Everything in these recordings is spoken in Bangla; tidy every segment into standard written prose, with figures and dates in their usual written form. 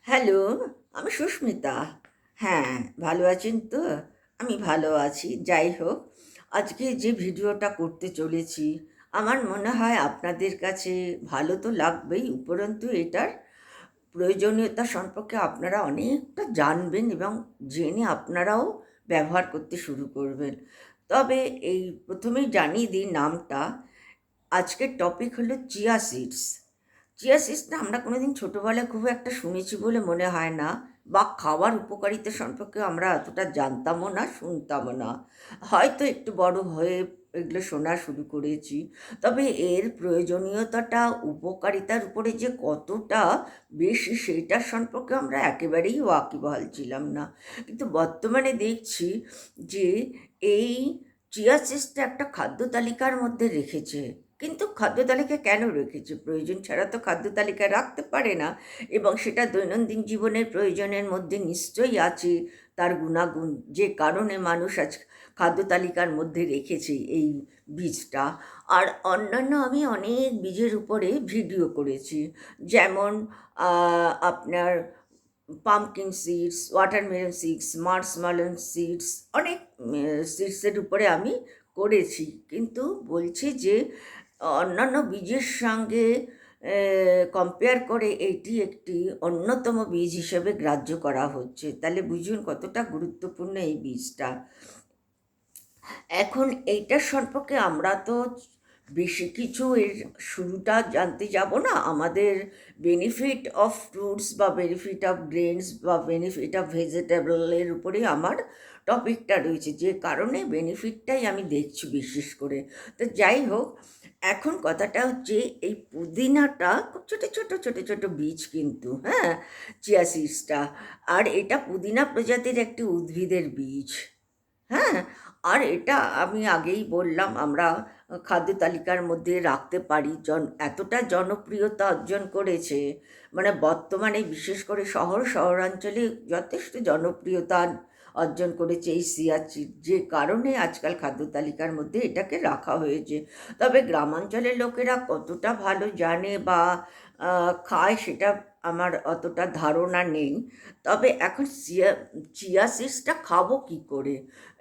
হ্যালো, আমি সুস্মিতা। হ্যাঁ, ভালো আছেন তো? আমি ভালো আছি। যাই হোক, আজকে যে ভিডিওটা করতে চলেছি, আমার মনে হয় আপনাদের কাছে ভালো তো লাগবেই, উপরন্তু এটার প্রয়োজনীয়তা সম্পর্কে আপনারা অনেকটা জানবেন এবং জেনে আপনারাও ব্যবহার করতে শুরু করবেন। তবে এই প্রথমেই জানিয়ে দিই নামটা। আজকের টপিক হলো চিয়া সিডস। চিয়া সিডসটা আমরা কোনোদিন ছোটোবেলায় খুব একটা শুনেছি বলে মনে হয় না, বা খাওয়ার উপকারিতা সম্পর্কে আমরা এতটা জানতামও না, শুনতামও না। হয়তো একটু বড় হয়ে এগুলো শোনা শুরু করেছি। তবে এর প্রয়োজনীয়তাটা, উপকারিতার উপরে যে কতটা বেশি সেইটার সম্পর্কে আমরা একেবারেই ওয়াকিবহাল ছিলাম না। কিন্তু বর্তমানে দেখছি যে এই চিয়া সিডসটা একটা খাদ্য তালিকার মধ্যে রেখেছে। কিন্তু খাদ্য তালিকায় কেন রেখেছে? প্রয়োজন ছাড়া তো খাদ্য তালিকায় রাখতে পারে না, এবং সেটা দৈনন্দিন জীবনের প্রয়োজনের মধ্যে নিশ্চয়ই আছে তার গুণাগুণ, যে কারণে মানুষ আজ খাদ্য তালিকার মধ্যে রেখেছে এই বীজটা। আর অন্যান্য আমি অনেক বীজের উপরে ভিডিও করেছি, যেমন আপনার pumpkin seeds, watermelon seeds, marshmallow seeds, অনেক সিডসের উপরে আমি করেছি। কিন্তু বলছি যে অন্যান্য বীজের সঙ্গে কম্পেয়ার করে এটি একটি অন্যতম বীজ হিসেবে গ্রাহ্য করা হচ্ছে। তাহলে বুঝুন কতটা গুরুত্বপূর্ণ এই বীজটা। এখন এইটার সম্পর্কে আমরা তো বেশি কিছু এর শুরুটা জানতে যাব না। আমাদের বেনিফিট অফ ফ্রুটস বা বেনিফিট অফ গ্রেনস বা বেনিফিট অফ ভেজিটেবলের উপরেই আমার টপিকটা রয়েছে, যে কারণে বেনিফিটটাই আমি দেখছি বিশেষ করে। তো যাই হোক, এখন কথাটা হচ্ছে এই পুদিনাটা খুব ছোটো ছোটো ছোটো ছোটো বীজ কিন্তু, হ্যাঁ, চিয়া সিডসটা। আর এটা পুদিনা প্রজাতির একটি উদ্ভিদের বীজ। হ্যাঁ, আর এটা আমি আগেই বললাম আমরা খাদ্য তালিকার মধ্যে রাখতে পারি। এতটা জনপ্রিয়তা অর্জন করেছে, মানে বর্তমানে বিশেষ করে শহরাঞ্চলে যথেষ্ট জনপ্রিয়তা অর্জন করেছে এই সিয়াচিন, যে কারণে আজকাল খাদ্য তালিকার মধ্যে এটাকে রাখা হয়েছে। তবে গ্রামাঞ্চলের লোকেরা কতটা ভালো জানে বা খায় সেটা আমার অতটা ধারণা নেই। তবে এখন চিয়া সিডসটা খাবো কী করে?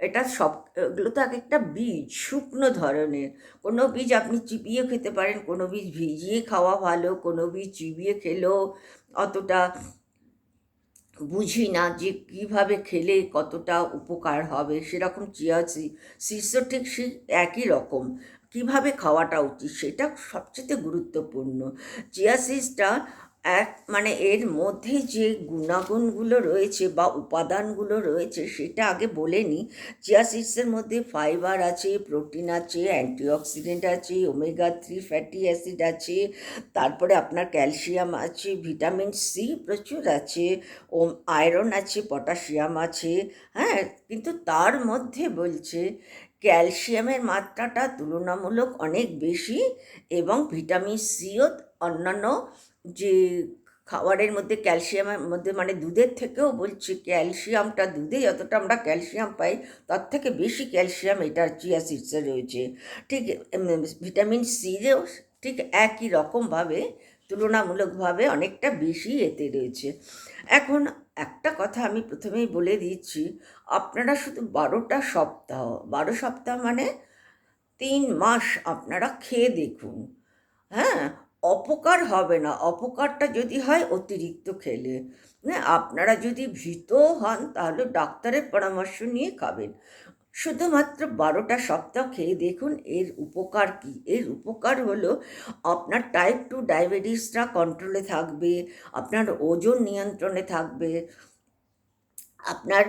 এটা সব, এগুলো তো এক একটা বীজ, শুকনো ধরনের। কোনো বীজ আপনি চিবিয়ে খেতে পারেন, কোনো বীজ ভিজিয়ে খাওয়া ভালো, কোনো বীজ চিবিয়ে খেলেও অতটা বুঝি না যে কীভাবে খেলে কতটা উপকার হবে। সেরকম সিডসও ঠিক সেই একই রকম। কীভাবে খাওয়াটা উচিত সেটা সবচেয়ে গুরুত্বপূর্ণ। চিয়া সিডসটা মানে এর মধ্যে যে গুণাগুণগুলো রয়েছে বা উপাদানগুলো রয়েছে সেটা আগে বলে নিই। চিয়া সিডসের মধ্যে ফাইবার আছে, প্রোটিন আছে, অ্যান্টিঅক্সিডেন্ট আছে, ওমেগা 3 ফ্যাটি অ্যাসিড আছে, তারপরে আপনার ক্যালসিয়াম আছে, ভিটামিন সি প্রচুর আছে, ও আয়রন আছে, পটাশিয়াম আছে। হ্যাঁ, কিন্তু তার মধ্যে বলছে ক্যালসিয়ামের মাত্রাটা তুলনামূলক অনেক বেশি, এবং ভিটামিন সিও অন্যান্য যে খাবারের মধ্যে ক্যালসিয়ামের মধ্যে, মানে দুধের থেকেও বলছি ক্যালসিয়ামটা, দুধে যতটা আমরা ক্যালসিয়াম পাই তার থেকে বেশি ক্যালসিয়াম এটা চিয়া সিডসে রয়েছে। ঠিক ভিটামিন সিও ঠিক একই রকমভাবে তুলনামূলকভাবে অনেকটা বেশি এতে রয়েছে। এখন একটা কথা আমি প্রথমেই বলে দিচ্ছি, আপনারা শুধু 12 সপ্তাহ, 12 সপ্তাহ মানে 3 মাস আপনারা খেয়ে দেখুন। হ্যাঁ, অপকার হবে না। অপকারটা যদি হয় অতিরিক্ত খেলে। হ্যাঁ, আপনারা যদি ভীত হন তাহলে ডাক্তারের পরামর্শ নিয়ে খাবেন। শুধুমাত্র 12টা সপ্তাহ খেয়ে দেখুন এর উপকার কী। এর উপকার হলো আপনার টাইপ 2 ডায়াবেটিসটা কন্ট্রোলে থাকবে, আপনার ওজন নিয়ন্ত্রণে থাকবে, আপনার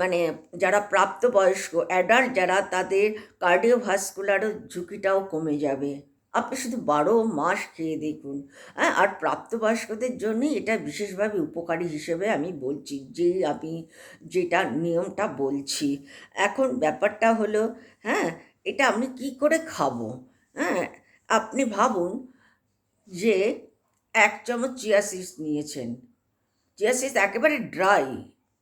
মানে যারা প্রাপ্তবয়স্ক অ্যাডাল্ট যারা, তাদের কার্ডিওভাস্কুলারও ঝুঁকিটাও কমে যাবে। আপনি শুধু 12 মাস খেয়ে দেখুন। হ্যাঁ, আর প্রাপ্তবয়স্কদের জন্যই এটা বিশেষভাবে উপকারী হিসেবে আমি বলছি, যে আমি যেটা নিয়মটা বলছি। এখন ব্যাপারটা হলো, হ্যাঁ, এটা আপনি কী করে খাবো? হ্যাঁ, আপনি ভাবুন যে 1 চামচ চিয়া সিডস নিয়েছেন। চিয়া সিডস একেবারে ড্রাই,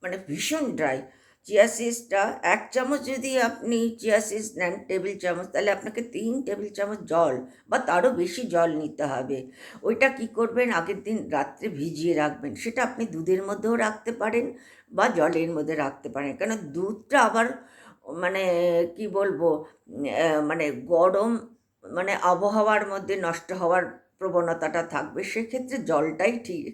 মানে ভীষণ ড্রাই। চিয়া সিডসটা 1 চামচ যদি আপনি চিয়া সিডস নেন টেবিল চামচ, তাহলে আপনাকে 3 টেবিল চামচ জল বা তারও বেশি জল নিতে হবে। ওইটা কি করবেন, আগের দিন রাত্রে ভিজিয়ে রাখবেন। সেটা আপনি দুধের মধ্যেও রাখতে পারেন বা জলের মধ্যে রাখতে পারেন, কেন দুধটা আবার মানে কি বলবো, মানে গরম মানে আবহাওয়ার মধ্যে নষ্ট হওয়ার প্রবণতাটা থাকবে, সেক্ষেত্রে জলটাই ঠিক।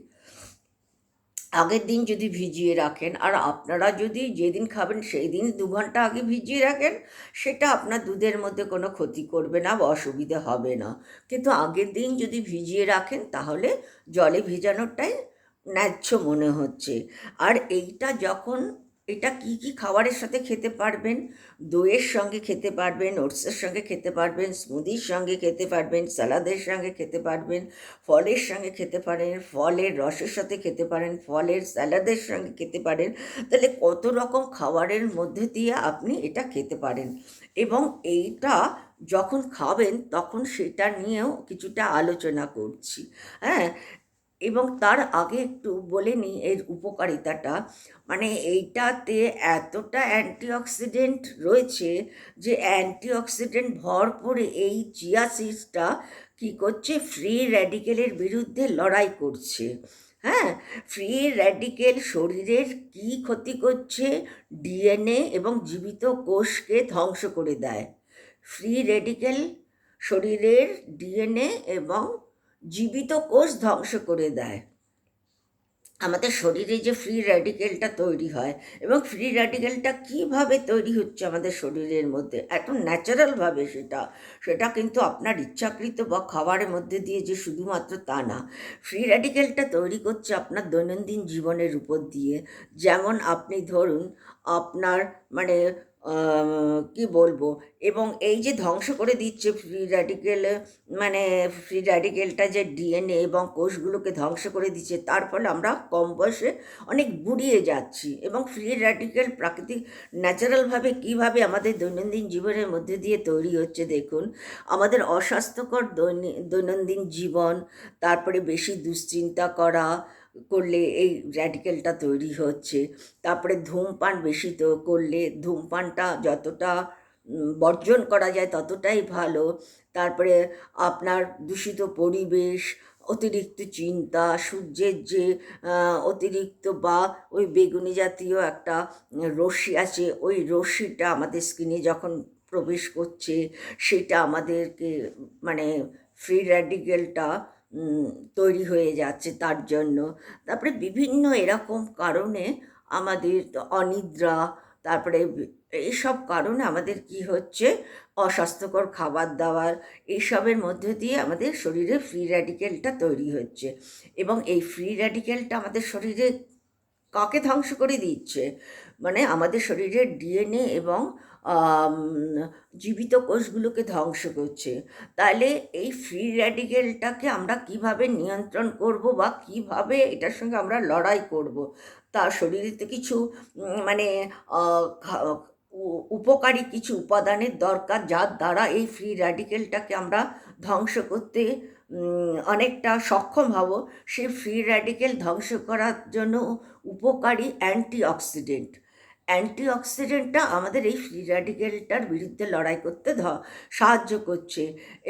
আগের দিন যদি ভিজিয়ে রাখেন, আর আপনারা যদি যেদিন খাবেন সেই দিন 2 ঘন্টা আগে ভিজিয়ে রাখেন, সেটা আপনার দুধের মধ্যে কোনো ক্ষতি করবে না বা অসুবিধা হবে না। কিন্তু আগের দিন যদি ভিজিয়ে রাখেন তাহলে জলে ভেজানোটাই ন্যায্য মনে হচ্ছে। আর এইটা যখন, এটা কি কি খাবারের সাথে খেতে পারবেন, দইয়ের সঙ্গে খেতে পারবেন, ওটসের সঙ্গে খেতে পারবেন, স্মুদির সঙ্গে খেতে পারবেন, স্যালাদের সঙ্গে খেতে পারবেন, ফলের সঙ্গে খেতে পারেন, ফলের রসের সাথে খেতে পারেন, ফলের স্যালাদের সঙ্গে খেতে পারেন। তাহলে কত রকম খাবারের মধ্যে দিয়ে আপনি এটা খেতে পারেন। এবং এইটা যখন খাবেন তখন সেটা নিয়েও কিছুটা আলোচনা করছি। হ্যাঁ, এবং তার আগে একটু বলে নিই এর উপকারিতাটা। মানে এইটাতে এতটা অ্যান্টিঅক্সিডেন্ট রয়েছে যে অ্যান্টিঅক্সিডেন্ট ভরপুর এই চিয়া সিডসটা কী করছে, ফ্রি র্যাডিকেলের বিরুদ্ধে লড়াই করছে। হ্যাঁ, ফ্রি র্যাডিকেল শরীরের কি ক্ষতি করছে, ডিএনএ এবং জীবিত কোষকে ধ্বংস করে দেয়। ফ্রি র্যাডিকেল শরীরের ডিএনএ এবং জীবিত কোষ ধ্বংস করে দেয়। আমাদের শরীরে যে ফ্রি র্যাডিকেলটা তৈরি হয়, এবং ফ্রি র্যাডিকেলটা কীভাবে তৈরি হচ্ছে আমাদের শরীরের মধ্যে এত ন্যাচারালভাবে, সেটা কিন্তু আপনার ইচ্ছাকৃত বা খাবারের মধ্যে দিয়ে যে শুধুমাত্র তা না। ফ্রি র্যাডিকেলটা তৈরি করছে আপনার দৈনন্দিন জীবনের উপর দিয়ে। যেমন আপনি ধরুন আপনার মানে কি বলবো, এবং এই যে ধ্বংস করে দিচ্ছে ফ্রি র্যাডিকেল, মানে ফ্রি র্যাডিকেলটা যে ডিএনএ এবং কোষগুলোকে ধ্বংস করে দিচ্ছে, তার ফলে আমরা কম বয়সে অনেক বুড়িয়ে যাচ্ছি। এবং ফ্রি র্যাডিকেল প্রাকৃতিক ন্যাচারালভাবে কীভাবে আমাদের দৈনন্দিন জীবনের মধ্যে দিয়ে তৈরি হচ্ছে দেখুন। আমাদের অস্বাস্থ্যকর দৈনন্দিন জীবন, তারপরে বেশি দুশ্চিন্তা করলে এই র্যাডিকেলটা তৈরি হচ্ছে। তারপরে ধূমপান বেশি তো করলে, ধূমপানটা যতটা বর্জন করা যায় ততটাই ভালো। তারপরে আপনার দূষিত পরিবেশ, অতিরিক্ত চিন্তা, সূর্যের যে অতিরিক্ত বা ওই বেগুনি জাতীয় একটা রশ্মি আছে, ওই রশ্মিটা আমাদের স্কিনে যখন প্রবেশ করছে, সেটা আমাদেরকে মানে ফ্রি র্যাডিকেলটা তৈরি হয়ে যাচ্ছে তার জন্য। তারপরে বিভিন্ন এরকম কারণে আমাদের অনিদ্রা, তারপরে এইসব কারণে আমাদের কি হচ্ছে, অস্বাস্থ্যকর খাবার দাবার, এইসবের মধ্যে দিয়ে আমাদের শরীরে ফ্রি র্যাডিকেলটা তৈরি হচ্ছে। এবং এই ফ্রি র্যাডিকেলটা আমাদের শরীরে কাকে ধ্বংস করে দিচ্ছে, মানে আমাদের শরীরের ডিএনএ এবং জীবিত কোষগুলোকে ধ্বংস করছে। তাহলে এই ফ্রি র্যাডিকেলটাকে আমরা কিভাবে নিয়ন্ত্রণ করব বা কিভাবে এটার সঙ্গে আমরা লড়াই করব, তা শরীরে কিছু মানে উপকারী কিছু উপাদানের দরকার, যার দ্বারা এই ফ্রি র্যাডিকেলটাকে আমরা ধ্বংস করতে অনেকটা সক্ষম হব। সেই ফ্রি র্যাডিকেল ধ্বংস করার জন্য উপকারী অ্যান্টিঅক্সিডেন্টটা আমাদের এই ফ্রি র্যাডিকেলটার বিরুদ্ধে লড়াই করতে সাহায্য করছে।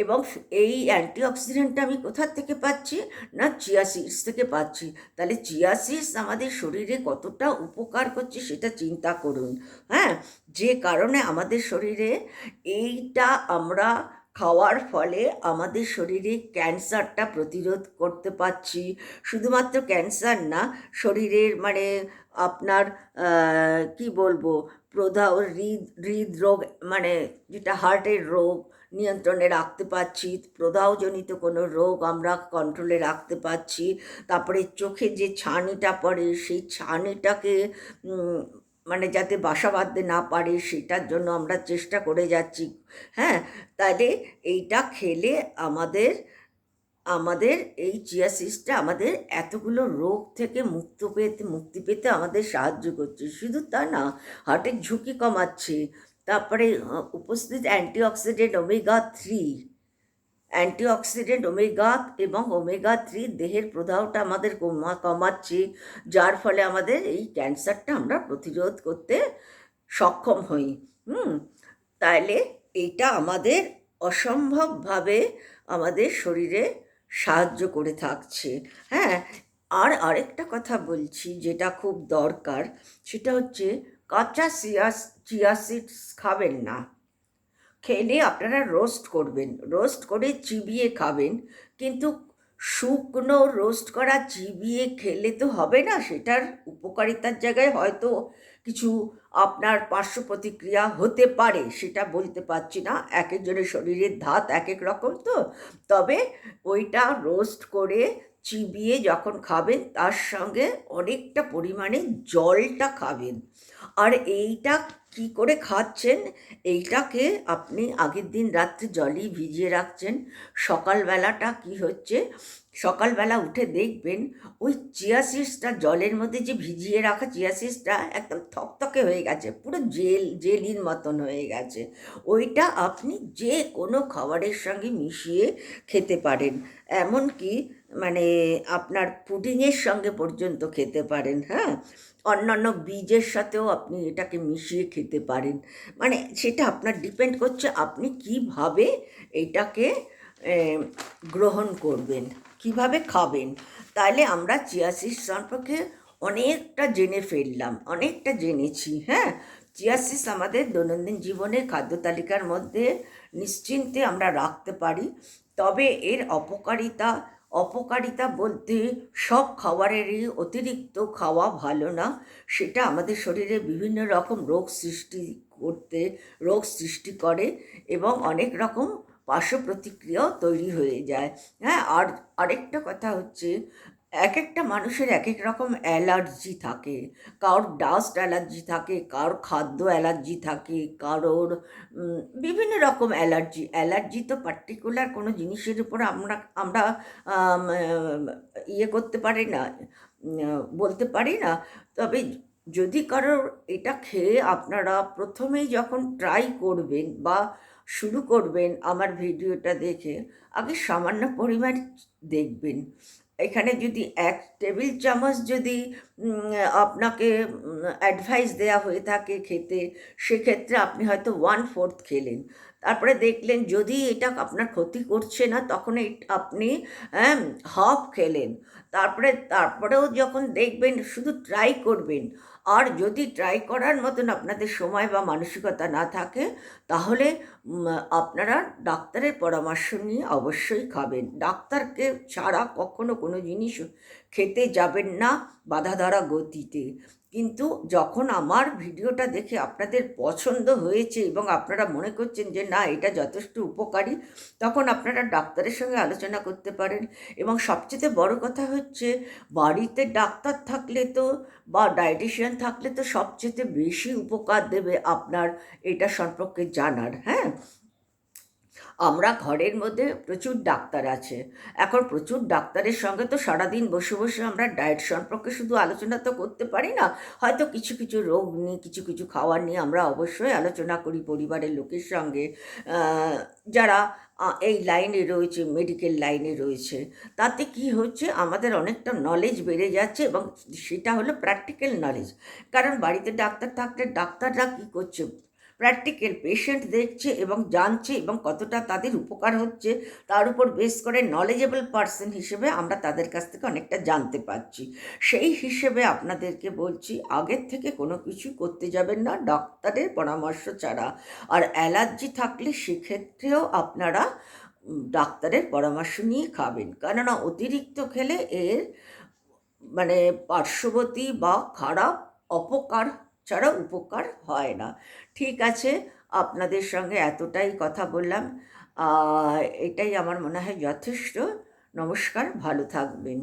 এবং এই অ্যান্টিঅক্সিডেন্টটা আমি কোথার থেকে পাচ্ছি না, চিয়া সিডস থেকে পাচ্ছি। তাহলে চিয়া সিডস আমাদের শরীরে কতটা উপকার করছে সেটা চিন্তা করুন। হ্যাঁ, যে কারণে আমাদের শরীরে এইটা আমরা খাওয়ার ফলে আমাদের শরীরে ক্যান্সারটা প্রতিরোধ করতে পারছি। শুধুমাত্র ক্যান্সার না, শরীরের মানে আপনার কি বলবো, প্রদাহ, হৃদরোগ, মানে যেটা হার্টের রোগ নিয়ন্ত্রণে রাখতে পারছি। প্রদাহজনিত কোনো রোগ আমরা কন্ট্রোলে রাখতে পারছি। তারপরে চোখে যে ছানিটা পড়ে, সেই ছানিটাকে মানে যাতে বাসা বাঁধতে না পারে সেটার জন্য আমরা চেষ্টা করে যাচ্ছি। হ্যাঁ, তাহলে এইটা খেলে আমাদের এই চিয়া সিডসটা আমাদের এতগুলো রোগ থেকে মুক্তি পেতে আমাদের সাহায্য করছে। শুধু তা না, হার্টের ঝুঁকি কমাচ্ছে। তারপরে উপস্থিত অ্যান্টিঅক্সিডেন্ট ওমেগা 3, অ্যান্টিঅক্সিডেন্ট ওমেগা এবং ওমেগা 3 দেহের প্রদাহটা আমাদের কমাচ্ছে, যার ফলে আমাদের এই ক্যান্সারটা আমরা প্রতিরোধ করতে সক্ষম হই। তাইলে এইটা আমাদের অসম্ভবভাবে আমাদের শরীরে সাহায্য করে থাকছে। হ্যাঁ, আর আরেকটা কথা বলছি যেটা খুব দরকার, সেটা হচ্ছে কাঁচা চিয়া সিডস খাবেন না। খেলে আপনারা রোস্ট করবেন, রোস্ট করে চিবিয়ে খাবেন, কিন্তু শুকনো রোস্ট করা চিবিয়ে খেলে তো হবে না। সেটার উপকারিতার জায়গায় হয়তো কিছু আপনার পার্শ্ব প্রতিক্রিয়া হতে পারে, সেটা বলতে পারছি না, এক একজনের শরীরের ধাত এক এক রকম তো। তবে ওইটা রোস্ট করে চিবিয়ে যখন খাবেন তার সঙ্গে অনেকটা পরিমাণে জলটা খাবেন। আর এইটা কি করে খাচ্ছেন, এইটাকে আপনি আগের দিন রাত্রে জলেই ভিজিয়ে রাখছেন। সকালবেলাটা কি হচ্ছে, সকালবেলা উঠে দেখবেন ওই চিয়া সিডসটা, জলের মধ্যে যে ভিজিয়ে রাখা চিয়া সিডসটা একদম থকথকে হয়ে গেছে, পুরো জেলির মতন হয়ে গেছে। ওইটা আপনি যে কোনো খাবারের সঙ্গে মিশিয়ে খেতে পারেন, এমনকি মানে আপনার পুডিংয়ের সঙ্গে পর্যন্ত খেতে পারেন। হ্যাঁ, অন্যান্য বীজের সাথেও আপনি এটাকে মিশিয়ে খেতে পারেন। মানে সেটা আপনার ডিপেন্ড করছে আপনি কিভাবে এটাকে গ্রহণ করবেন, কিভাবে খাবেন। তাহলে আমরা চিয়া সিডস সম্পর্কে অনেকটা জেনে ফেললাম, অনেকটা জেনেছি। হ্যাঁ, চিয়া সিডস আমাদের দৈনন্দিন জীবনে খাদ্য তালিকার মধ্যে নিশ্চিন্তে আমরা রাখতে পারি। তবে এর অপকারিতা বলতে সব খাবারেরই অতিরিক্ত খাওয়া ভালো না। সেটা আমাদের শরীরে বিভিন্ন রকম রোগ সৃষ্টি করে এবং অনেক রকম পার্শ্ব প্রতিক্রিয়াও তৈরি হয়ে যায়। হ্যাঁ, আর আরেকটা কথা হচ্ছে, এক একটা মানুষের এক এক রকম অ্যালার্জি থাকে। কারোর ডাস্ট অ্যালার্জি থাকে, কারোর খাদ্য অ্যালার্জি থাকে, কারোর বিভিন্ন রকম অ্যালার্জি তো পার্টিকুলার কোনো জিনিসের উপর আমরা আমরা ইয়ে করতে পারি না, বলতে পারি না। তবে যদি কারোর এটা খেয়ে আপনারা প্রথমেই যখন ট্রাই করবেন বা শুরু করবেন আমার ভিডিওটা দেখে, আগে সামান্য পরিমাণ দেখবেন। এখানে যদি 1 টেবিল চামচ যদি আপনাকে অ্যাডভাইস দেওয়া হয়ে থাকে খেতে, সেক্ষেত্রে আপনি হয়তো 1/4 খেলেন। তারপরে দেখলেন যদি এটা আপনার ক্ষতি করছে না, তখন আপনি হাফ খেলেন। তারপরেও যখন দেখবেন, শুধু ট্রাই করবেন। আর যদি ট্রাই করার মতন আপনাদের সময় বা মানসিকতা না থাকে, তাহলে আপনারা ডাক্তারের পরামর্শ নিয়ে অবশ্যই খাবেন। ডাক্তারকে ছাড়া কখনো কোনো জিনিস খেতে যাবেন না বাঁধাধরা গতিতে। কিন্তু যখন আমার ভিডিওটা দেখে আপনাদের পছন্দ হয়েছে এবং আপনারা মনে করছেন যে না, এটা যথেষ্ট উপকারী, তখন আপনারা ডাক্তারের সঙ্গে আলোচনা করতে পারেন। এবং সবচেয়ে বড় কথা হচ্ছে, বাড়িতে ডাক্তার থাকলে তো বা ডায়েটিশিয়ান থাকলে তো সবচেয়ে বেশি উপকার দেবে আপনার এটা সম্পর্কে জানার। হ্যাঁ, আমরা ঘরের মধ্যে প্রচুর ডাক্তার আছে, এখন প্রচুর ডাক্তারের সঙ্গে তো সারাদিন বসে বসে আমরা ডায়েট সম্পর্কে শুধু আলোচনা তো করতে পারি না। হয়তো কিছু কিছু রোগ নিয়ে, কিছু কিছু খাবার নিয়ে আমরা অবশ্যই আলোচনা করি পরিবারের লোকের সঙ্গে, যারা এই লাইনে রয়েছে, মেডিকেল লাইনে রয়েছে। তাতে কি হচ্ছে, আমাদের অনেকটা নলেজ বেড়ে যাচ্ছে এবং সেটা হলো প্র্যাকটিক্যাল নলেজ। কারণ বাড়িতে ডাক্তার থাকলে ডাক্তাররা কী করছে, প্র্যাকটিক্যাল পেশেন্ট দেখছে এবং জানছে এবং কতটা তাদের উপকার হচ্ছে তার উপর বেস করে নলেজেবল পার্সন হিসেবে আমরা তাদের কাছ থেকে অনেকটা জানতে পারছি। সেই হিসেবে আপনাদেরকে বলছি, আগের থেকে কোনো কিছু করতে যাবেন না ডাক্তারের পরামর্শ ছাড়া। আর অ্যালার্জি থাকলে সেক্ষেত্রেও আপনারা ডাক্তারের পরামর্শ নিয়ে খাবেন, কেননা অতিরিক্ত খেলে এর মানে পার্শ্ববর্তী বা খারাপ অপকার ছাড়া উপকার হয় না। ঠিক আছে, আপনাদের সঙ্গে এতটাই কথা বললাম, এটাই আমার মনে হয় যথেষ্ট। নমস্কার, ভালো থাকবেন।